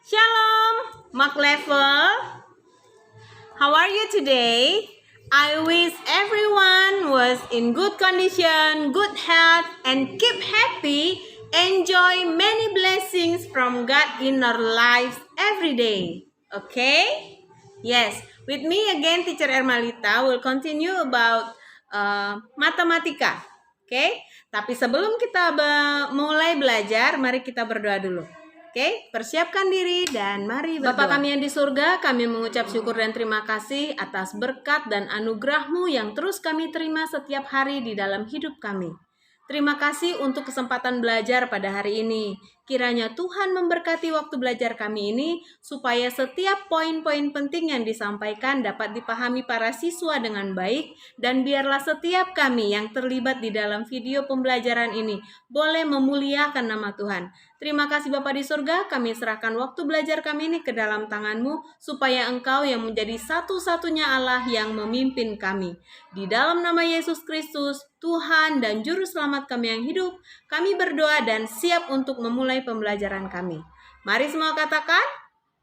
Shalom, Mark Level. How are you today? I wish everyone was in good condition, good health, and keep happy. Enjoy many blessings from God in our lives every day. Okay? Yes, with me again, Teacher Ermalita will continue about matematika. Okay? Tapi sebelum kita mulai belajar, mari kita berdoa dulu. Oke, persiapkan diri dan mari berdoa. Bapa kami yang di surga, kami mengucap syukur dan terima kasih atas berkat dan anugerah-Mu yang terus kami terima setiap hari di dalam hidup kami. Terima kasih untuk kesempatan belajar pada hari ini. Kiranya Tuhan memberkati waktu belajar kami ini, supaya setiap poin-poin penting yang disampaikan dapat dipahami para siswa dengan baik, dan biarlah setiap kami yang terlibat di dalam video pembelajaran ini boleh memuliakan nama Tuhan. Terima kasih Bapa di surga, kami serahkan waktu belajar kami ini ke dalam tangan-Mu, supaya Engkau yang menjadi satu-satunya Allah yang memimpin kami. Di dalam nama Yesus Kristus, Tuhan dan Juru Selamat kami yang hidup, kami berdoa dan siap untuk memulai pembelajaran kami. Mari semua katakan,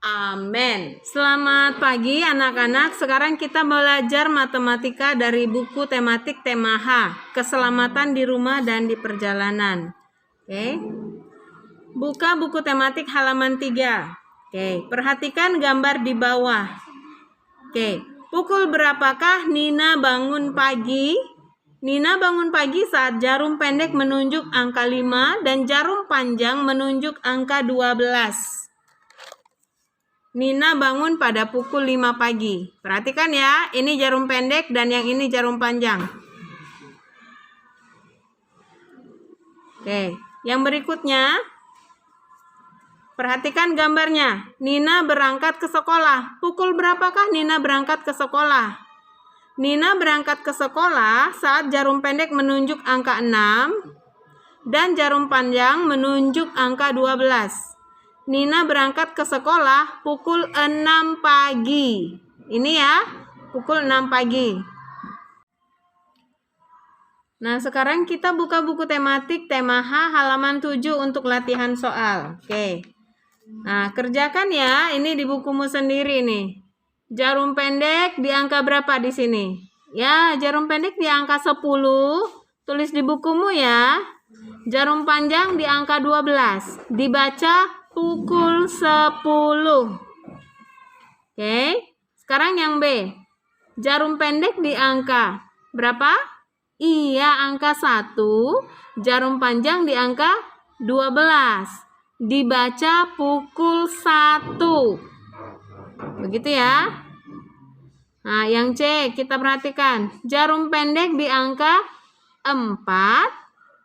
amin. Selamat pagi anak-anak, sekarang kita belajar matematika dari buku tematik tema H, keselamatan di rumah dan di perjalanan. Oke. Buka buku tematik halaman 3. Oke, perhatikan gambar di bawah. Oke, pukul berapakah Nina bangun pagi? Nina bangun pagi saat jarum pendek menunjuk angka 5 dan jarum panjang menunjuk angka 12. Nina bangun pada pukul 5 pagi. Perhatikan ya, ini jarum pendek dan yang ini jarum panjang. Oke, yang berikutnya, perhatikan gambarnya. Nina berangkat ke sekolah. Pukul berapakah Nina berangkat ke sekolah? Nina berangkat ke sekolah saat jarum pendek menunjuk angka 6 dan jarum panjang menunjuk angka 12. Nina berangkat ke sekolah pukul 6 pagi. Ini ya, pukul 6 pagi. Nah, sekarang kita buka buku tematik tema H halaman 7 untuk latihan soal. Oke. Nah, kerjakan ya, ini di bukumu sendiri nih. Jarum pendek di angka berapa di sini? Ya, jarum pendek di angka 10. Tulis di bukumu ya. Jarum panjang di angka 12. Dibaca pukul 10. Oke. Sekarang yang B. Jarum pendek di angka berapa? Iya, angka 1. Jarum panjang di angka 12. Dibaca pukul 1. Begitu ya. Nah, yang C kita perhatikan. Jarum pendek di angka 4,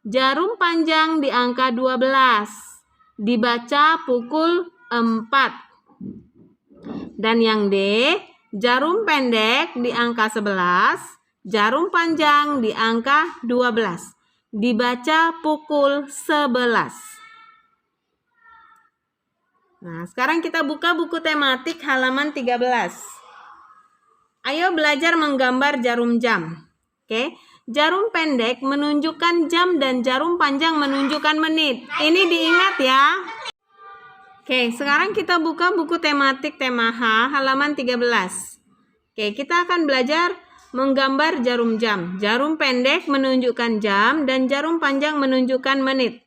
jarum panjang di angka 12. Dibaca pukul 4. Dan yang D, jarum pendek di angka 11, jarum panjang di angka 12. Dibaca pukul 11. Nah, sekarang kita buka buku tematik halaman 13. Ayo belajar menggambar jarum jam. Oke, jarum pendek menunjukkan jam dan jarum panjang menunjukkan menit. Ini diingat ya. Oke, sekarang kita buka buku tematik tema H halaman 13. Oke, kita akan belajar menggambar jarum jam. Jarum pendek menunjukkan jam dan jarum panjang menunjukkan menit.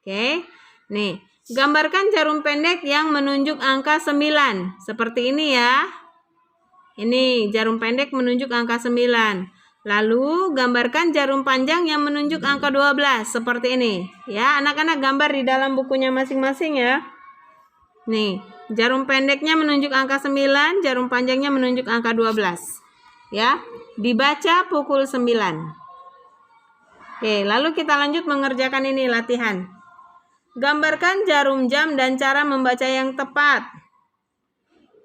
Oke, nih. Gambarkan jarum pendek yang menunjuk angka 9. Seperti ini ya. Ini jarum pendek menunjuk angka 9. Lalu gambarkan jarum panjang yang menunjuk angka 12. Seperti ini. Ya, anak-anak gambar di dalam bukunya masing-masing ya. Nih, jarum pendeknya menunjuk angka 9, jarum panjangnya menunjuk angka 12. Ya, dibaca pukul 9. Oke, lalu kita lanjut mengerjakan ini latihan. Gambarkan jarum jam dan cara membaca yang tepat.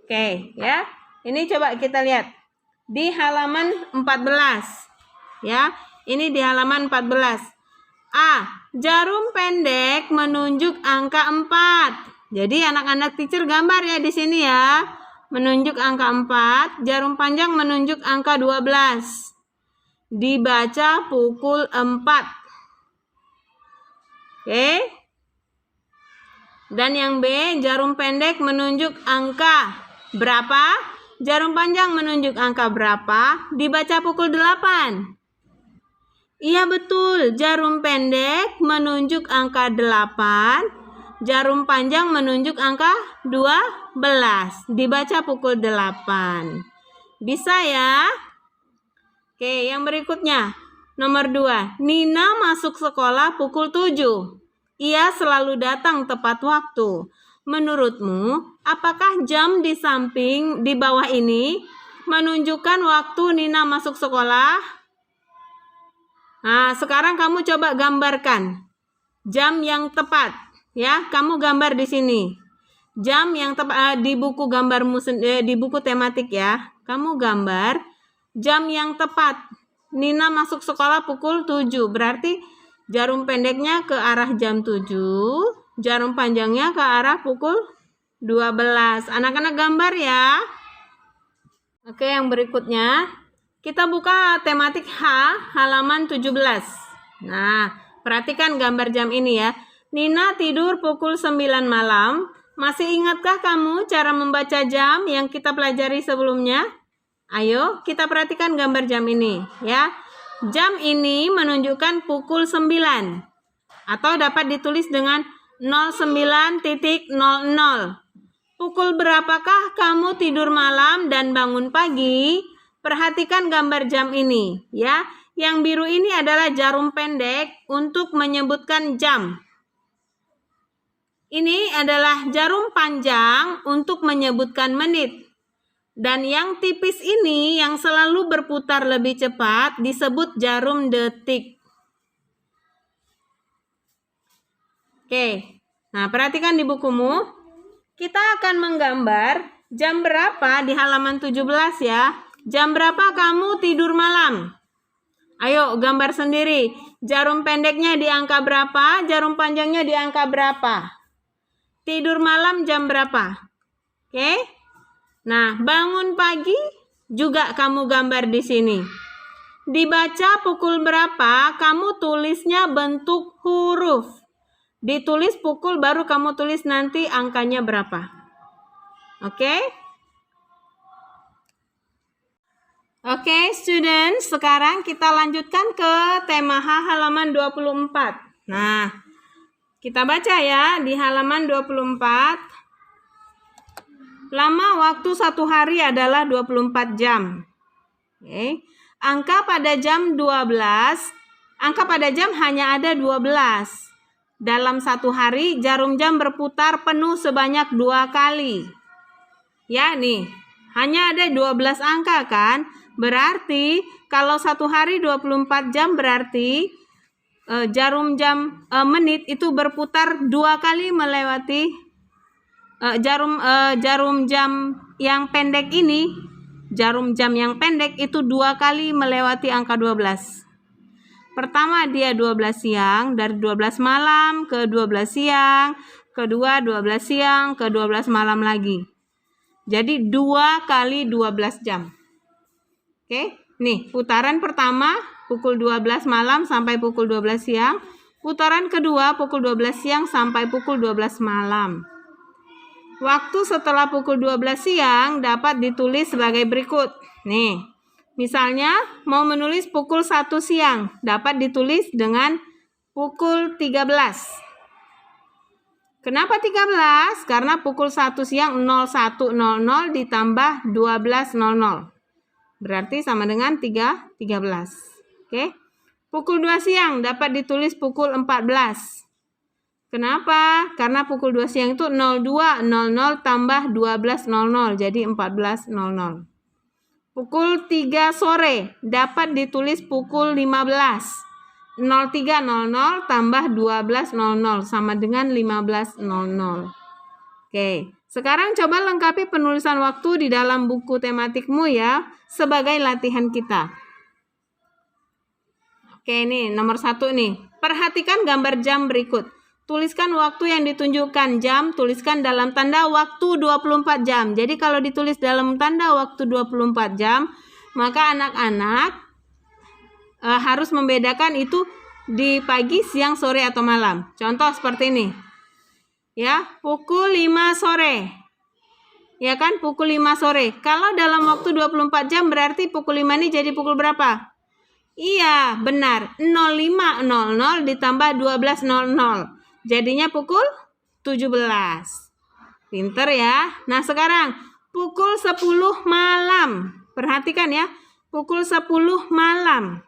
Oke, ya. Ini coba kita lihat. Di halaman 14. Ya, ini di halaman 14. A. Jarum pendek menunjuk angka 4. Jadi anak-anak teacher gambar ya di sini ya. Menunjuk angka 4, jarum panjang menunjuk angka 12. Dibaca pukul 4. Oke. Dan yang B, jarum pendek menunjuk angka berapa? Jarum panjang menunjuk angka berapa? Dibaca pukul 8. Iya betul, jarum pendek menunjuk angka 8, jarum panjang menunjuk angka 12. Dibaca pukul 8. Bisa ya? Oke, yang berikutnya. Nomor 2, Nina masuk sekolah pukul 7. Ia selalu datang tepat waktu. Menurutmu, apakah jam di bawah ini menunjukkan waktu Nina masuk sekolah? Nah, sekarang kamu coba gambarkan jam yang tepat. Ya, kamu gambar di sini. Jam yang tepat di buku gambarmu di buku tematik ya. Kamu gambar jam yang tepat. Nina masuk sekolah pukul 7. Berarti jarum pendeknya ke arah jam 7, jarum panjangnya ke arah pukul 12. Anak-anak gambar ya. Oke, yang berikutnya kita buka tematik H halaman 17. Nah, perhatikan gambar jam ini ya. Nina tidur pukul 9 malam. Masih ingatkah kamu cara membaca jam yang kita pelajari sebelumnya? Ayo, kita perhatikan gambar jam ini ya. Jam ini menunjukkan pukul 9 atau dapat ditulis dengan 09.00. Pukul berapakah kamu tidur malam dan bangun pagi? Perhatikan gambar jam ini ya. Yang biru ini adalah jarum pendek untuk menyebutkan jam. Ini adalah jarum panjang untuk menyebutkan menit. Dan yang tipis ini yang selalu berputar lebih cepat disebut jarum detik. Oke, nah perhatikan di bukumu. Kita akan menggambar jam berapa di halaman 17 ya. Jam berapa kamu tidur malam? Ayo gambar sendiri. Jarum pendeknya di angka berapa? Jarum panjangnya di angka berapa? Tidur malam jam berapa? Oke. Nah, bangun pagi juga kamu gambar di sini. Dibaca pukul berapa, kamu tulisnya bentuk huruf. Ditulis pukul baru kamu tulis nanti angkanya berapa. Oke? Oke, students, sekarang kita lanjutkan ke tema H halaman 24. Nah, kita baca ya di halaman 24. Lama waktu satu hari adalah 24 jam. Oke. Angka pada jam hanya ada 12. Dalam satu hari jarum jam berputar penuh sebanyak 2 kali. Ya nih, hanya ada 12 angka kan? Berarti kalau satu hari 24 jam berarti jarum jam menit itu berputar 2 kali melewati jarum jam yang pendek ini, jarum jam yang pendek itu 2 kali melewati angka 12. Pertama dia 12 siang, dari 12 malam ke 12 siang, kedua 12 siang ke 12 malam lagi. Jadi 2 kali 12 jam. Oke, nih putaran pertama pukul 12 malam sampai pukul 12 siang, putaran kedua pukul 12 siang sampai pukul 12 malam. Waktu setelah pukul 12 siang dapat ditulis sebagai berikut. Nih, misalnya mau menulis pukul 1 siang, dapat ditulis dengan pukul 13. Kenapa 13? Karena pukul 1 siang 01.00 ditambah 12.00. Berarti sama dengan 13. Oke. Pukul 2 siang dapat ditulis pukul 14. Kenapa? Karena pukul 2 siang itu 02.00 tambah 12.00 jadi 14.00. Pukul 3 sore dapat ditulis pukul 15. 03.00 tambah 12.00 sama dengan 15.00. Oke, sekarang coba lengkapi penulisan waktu di dalam buku tematikmu ya sebagai latihan kita. Oke, ini nomor 1 nih. Perhatikan gambar jam berikut. Tuliskan waktu yang ditunjukkan jam, tuliskan dalam tanda waktu 24 jam. Jadi kalau ditulis dalam tanda waktu 24 jam, maka anak-anak harus membedakan itu di pagi, siang, sore, atau malam. Contoh seperti ini. Ya, pukul 5 sore. Ya kan, pukul 5 sore. Kalau dalam waktu 24 jam berarti pukul 5 ini jadi pukul berapa? Iya, benar. 05.00 ditambah 12.00. Jadinya pukul 17. Pinter ya. Nah, sekarang pukul 10 malam. Perhatikan ya, pukul 10 malam.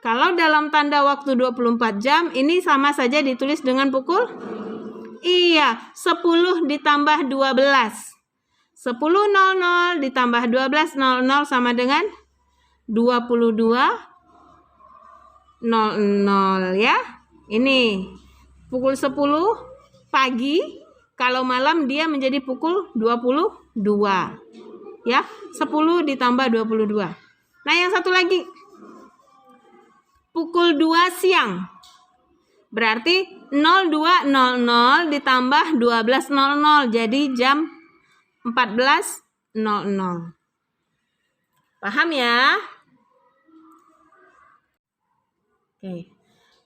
Kalau dalam tanda waktu 24 jam, ini sama saja ditulis dengan pukul? Iya, 10 ditambah 12. 10.00 ditambah 12.00 sama dengan 22.00 ya. Ini pukul 10 pagi, kalau malam dia menjadi pukul 22. Ya, 10 ditambah 22. Nah, yang satu lagi pukul 2 siang. Berarti 02.00 ditambah 12.00 jadi jam 14.00. Paham ya? Oke.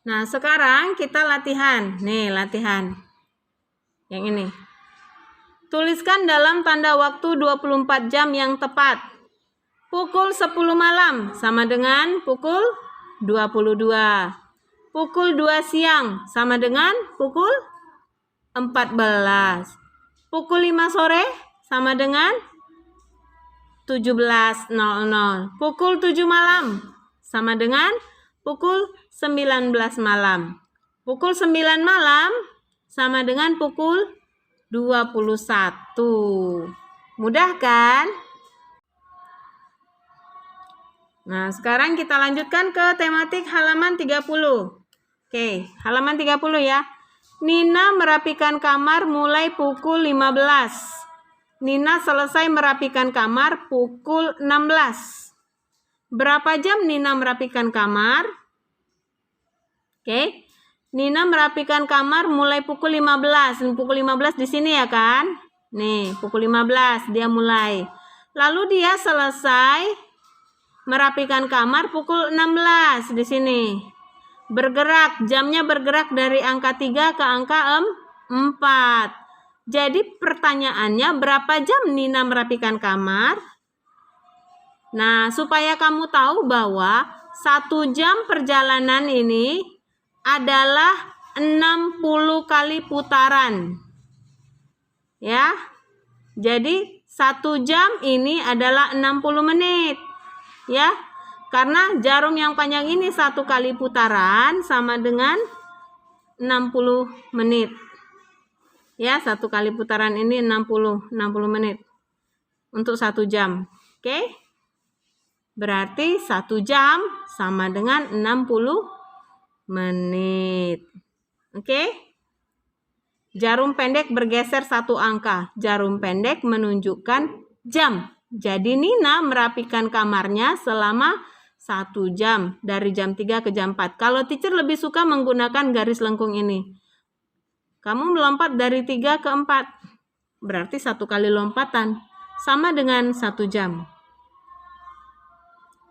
Nah, sekarang kita latihan. Nih, latihan. Yang ini. Tuliskan dalam tanda waktu 24 jam yang tepat. Pukul 10 malam sama dengan pukul 22. Pukul 2 siang sama dengan pukul 14. Pukul 5 sore sama dengan 17.00. Pukul 7 malam sama dengan pukul 19 malam. Pukul 9 malam sama dengan pukul 21. Mudah kan? Nah, sekarang kita lanjutkan ke tematik halaman 30. Oke, halaman 30 ya. Nina merapikan kamar mulai pukul 15. Nina selesai merapikan kamar pukul 16. Berapa jam Nina merapikan kamar? Oke. Nina merapikan kamar mulai pukul 15. Pukul 15 di sini ya kan? Nih, pukul 15 dia mulai. Lalu dia selesai merapikan kamar pukul 16 di sini. Bergerak, jamnya bergerak dari angka 3 ke angka 4. Jadi pertanyaannya, berapa jam Nina merapikan kamar? Nah, supaya kamu tahu bahwa 1 jam perjalanan ini adalah 60 kali putaran. Ya. Jadi 1 jam ini adalah 60 menit. Ya. Karena jarum yang panjang ini 1 kali putaran sama dengan 60 menit. Ya, 1 kali putaran ini 60 menit. Untuk 1 jam. Oke? Berarti 1 jam sama dengan 60 menit. Oke? Jarum pendek bergeser 1 angka. Jarum pendek menunjukkan jam. Jadi Nina merapikan kamarnya selama 1 jam. Dari jam 3 ke jam 4. Kalau teacher lebih suka menggunakan garis lengkung ini. Kamu melompat dari 3 ke 4. Berarti 1 kali lompatan. Sama dengan 1 jam.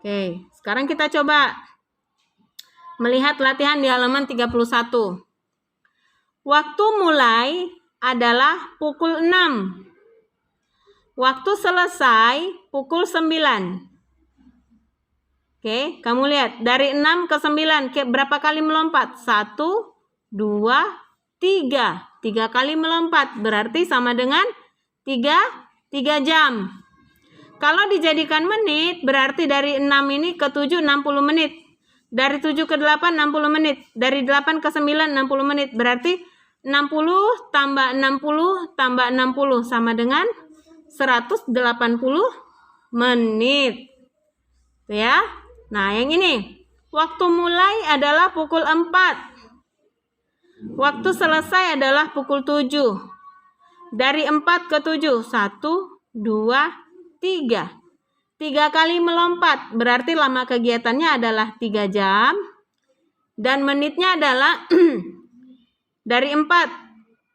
Oke, sekarang kita coba melihat latihan di halaman 31. Waktu mulai adalah pukul 6. Waktu selesai pukul 9. Oke, kamu lihat dari 6 ke 9 berapa kali melompat? 1, 2, 3. 3 kali melompat berarti sama dengan 3 jam. Kalau dijadikan menit berarti dari 6 ini ke 7 60 menit. Dari 7 ke 8 60 menit. Dari 8 ke 9 60 menit. Berarti 60 tambah 60 tambah 60 sama dengan 180 menit. Ya. Nah, yang ini. Waktu mulai adalah pukul 4. Waktu selesai adalah pukul 7. Dari 4 ke 7. 1, 2, 3. 3 kali melompat. Berarti lama kegiatannya adalah 3 jam. Dan menitnya adalah dari 4,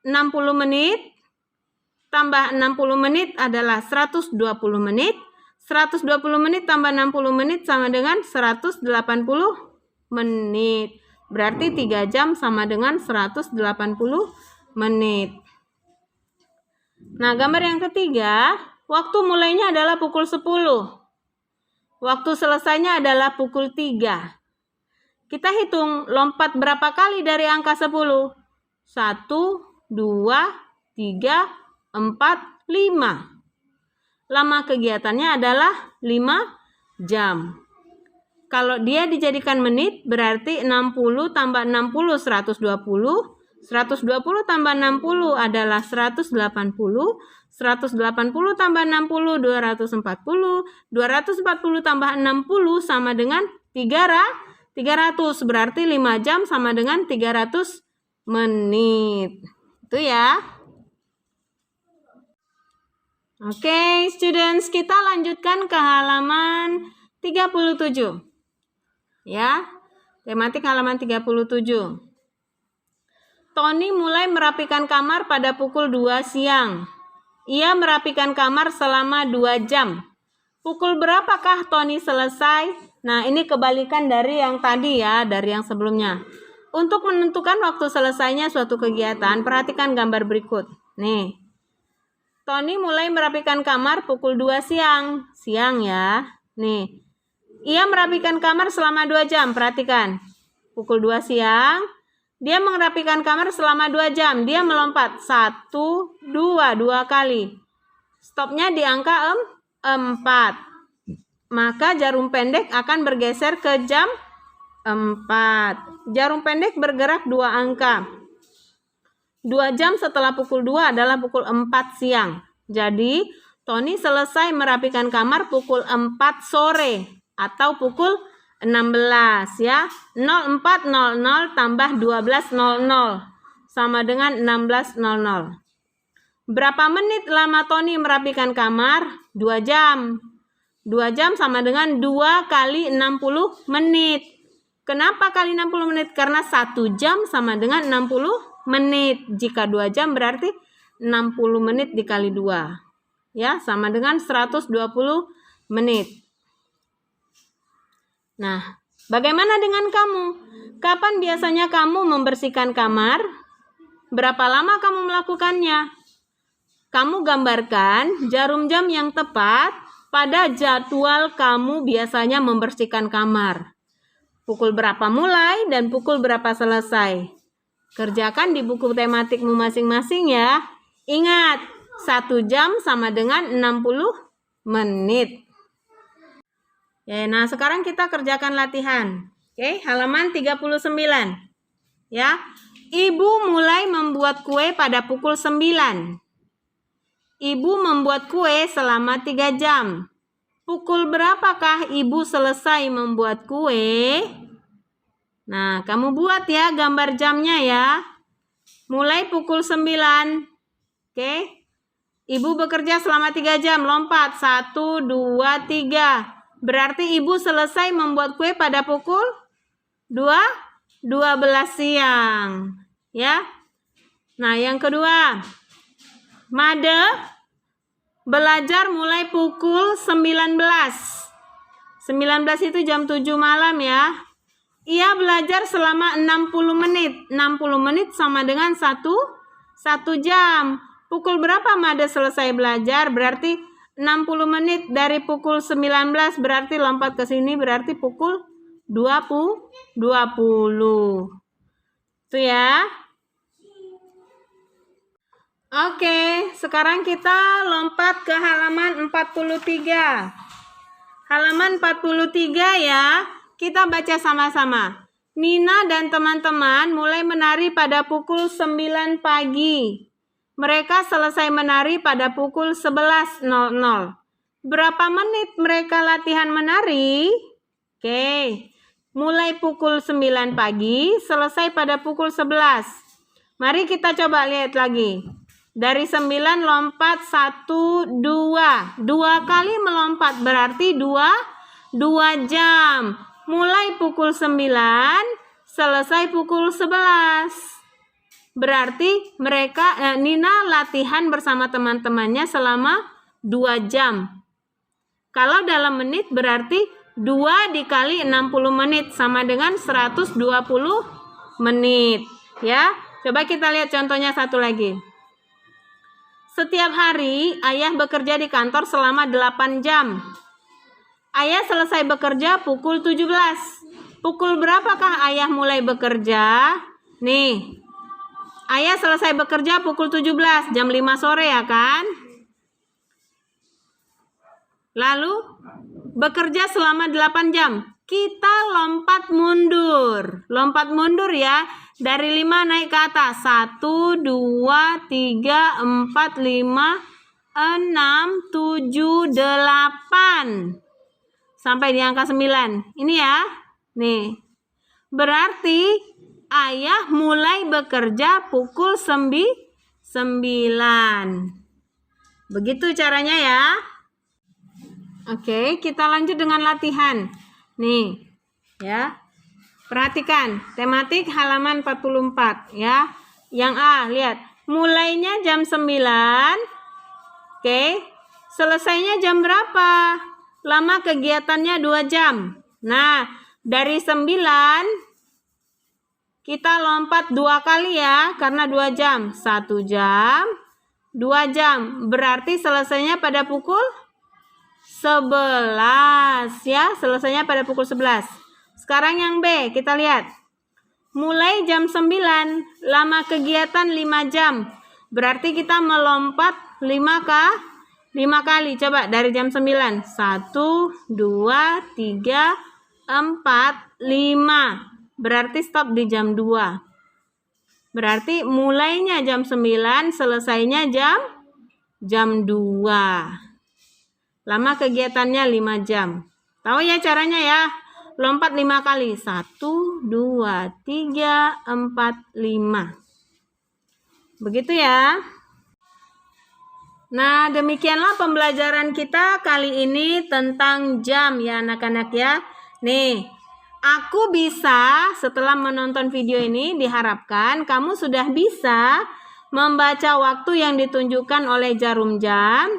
60 menit. Tambah 60 menit adalah 120 menit. 120 menit tambah 60 menit sama dengan 180 menit. Berarti 3 jam sama dengan 180 menit. Nah, gambar yang ketiga, waktu mulainya adalah pukul 10. Waktu selesainya adalah pukul 3. Kita hitung lompat berapa kali dari angka 10? 1, 2, 3, 4, 5. Lama kegiatannya adalah 5 jam. Kalau dia dijadikan menit, berarti 60 tambah 60, 120. 120 tambah 60 adalah 180. 180 tambah 60, 240. 240 tambah 60 sama dengan 300. Berarti 5 jam sama dengan 300 menit. Itu ya. Oke, students, kita lanjutkan ke halaman 37. Ya, tematik halaman 37. Tony mulai merapikan kamar pada pukul 2 siang. Ia merapikan kamar selama 2 jam. Pukul berapakah Tony selesai? Nah, ini kebalikan dari yang tadi ya, dari yang sebelumnya. Untuk menentukan waktu selesainya suatu kegiatan, perhatikan gambar berikut. Nih, Tony mulai merapikan kamar pukul 2 siang. Siang ya. Nih, ia merapikan kamar selama 2 jam. Perhatikan. Pukul 2 siang. Dia merapikan kamar selama 2 jam. Dia melompat 1, 2 kali. Stopnya di angka 4. Maka jarum pendek akan bergeser ke jam 4. Jarum pendek bergerak 2 angka. 2 jam setelah pukul 2 adalah pukul 4 siang. Jadi, Tony selesai merapikan kamar pukul 4 sore atau pukul 16 ya. 04.00 tambah 12.00 sama dengan 16.00. Berapa menit lama Tony merapikan kamar? 2 jam. 2 jam sama dengan 2 kali 60 menit. Kenapa kali 60 menit? Karena 1 jam sama dengan 60 menit. Jika 2 jam berarti 60 menit dikali 2. Ya, sama dengan 120 menit. Nah, bagaimana dengan kamu? Kapan biasanya kamu membersihkan kamar? Berapa lama kamu melakukannya? Kamu gambarkan jarum jam yang tepat pada jadwal kamu biasanya membersihkan kamar. Pukul berapa mulai dan pukul berapa selesai. Kerjakan di buku tematikmu masing-masing ya. Ingat, 1 jam sama dengan 60 menit. Oke, nah sekarang kita kerjakan latihan. Oke, halaman 39. Ya. Ibu mulai membuat kue pada pukul 9. Ibu membuat kue selama 3 jam. Pukul berapakah ibu selesai membuat kue? Nah, kamu buat ya gambar jamnya ya. Mulai pukul 9. Oke. Ibu bekerja selama 3 jam. Lompat. 1, 2, 3. Berarti ibu selesai membuat kue pada pukul 12 siang. Ya. Nah, yang kedua. Made belajar mulai pukul 19. 19 itu jam 7 malam ya. Ia belajar selama 60 menit. 60 menit sama dengan 1 jam. Pukul berapa Made selesai belajar? Berarti 60 menit dari pukul 19 berarti lompat ke sini berarti pukul 20. Itu ya. Oke, sekarang kita lompat ke halaman 43. Halaman 43 ya. Kita baca sama-sama. Nina dan teman-teman mulai menari pada pukul 9 pagi. Mereka selesai menari pada pukul 11.00. Berapa menit mereka latihan menari? Oke. Mulai pukul 9 pagi, selesai pada pukul 11. Mari kita coba lihat lagi. Dari 9 lompat 1, 2. 2 kali melompat berarti 2 jam. Mulai pukul 9, selesai pukul 11. Berarti Nina latihan bersama teman-temannya selama 2 jam. Kalau dalam menit berarti 2 dikali 60 menit sama dengan 120 menit. Ya, coba kita lihat contohnya satu lagi. Setiap hari ayah bekerja di kantor selama 8 jam. Ayah selesai bekerja pukul 17. Pukul berapakah ayah mulai bekerja? Nih, ayah selesai bekerja pukul 17, jam 5 sore ya kan? Lalu, bekerja selama 8 jam. Kita lompat mundur. Lompat mundur ya. Dari 5 naik ke atas. 1, 2, 3, 4, 5, 6, 7, 8. Sampai di angka 9. Ini ya. Nih. Berarti ayah mulai bekerja pukul 9. Begitu caranya ya. Oke, kita lanjut dengan latihan. Nih, ya. Perhatikan, tematik halaman 44 ya. Yang A, lihat. Mulainya jam 9. Oke. Selesainya jam berapa? Lama kegiatannya 2 jam. Nah, dari 9 kita lompat 2 kali ya, karena 2 jam. 1 jam, 2 jam. Berarti selesainya pada pukul 11 ya, selesainya pada pukul 11. Sekarang yang B, kita lihat. Mulai jam 9, lama kegiatan 5 jam. Berarti kita melompat 5 kali. Coba dari jam 9. 1, 2, 3, 4, 5. Berarti stop di jam 2. Berarti mulainya jam 9, selesainya jam 2. Lama kegiatannya 5 jam. Tahu ya caranya ya? Lompat 5 kali. 1, 2, 3, 4, 5. Begitu ya. Nah, demikianlah pembelajaran kita kali ini tentang jam ya anak-anak ya. Nih, aku bisa setelah menonton video ini diharapkan kamu sudah bisa membaca waktu yang ditunjukkan oleh jarum jam.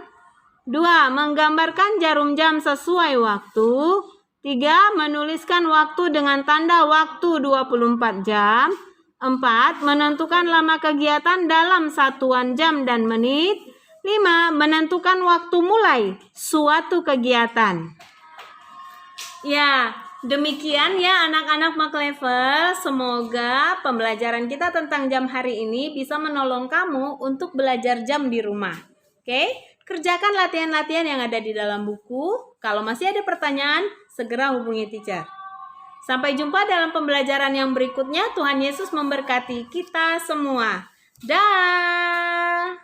2. Menggambarkan jarum jam sesuai waktu. 3. Menuliskan waktu dengan tanda waktu 24 jam. 4. Menentukan lama kegiatan dalam satuan jam dan menit. 5. Menentukan waktu mulai suatu kegiatan. Ya, demikian ya anak-anak Maklevel. Semoga pembelajaran kita tentang jam hari ini bisa menolong kamu untuk belajar jam di rumah. Oke? Kerjakan latihan-latihan yang ada di dalam buku. Kalau masih ada pertanyaan, segera hubungi teacher. Sampai jumpa dalam pembelajaran yang berikutnya. Tuhan Yesus memberkati kita semua. Dah.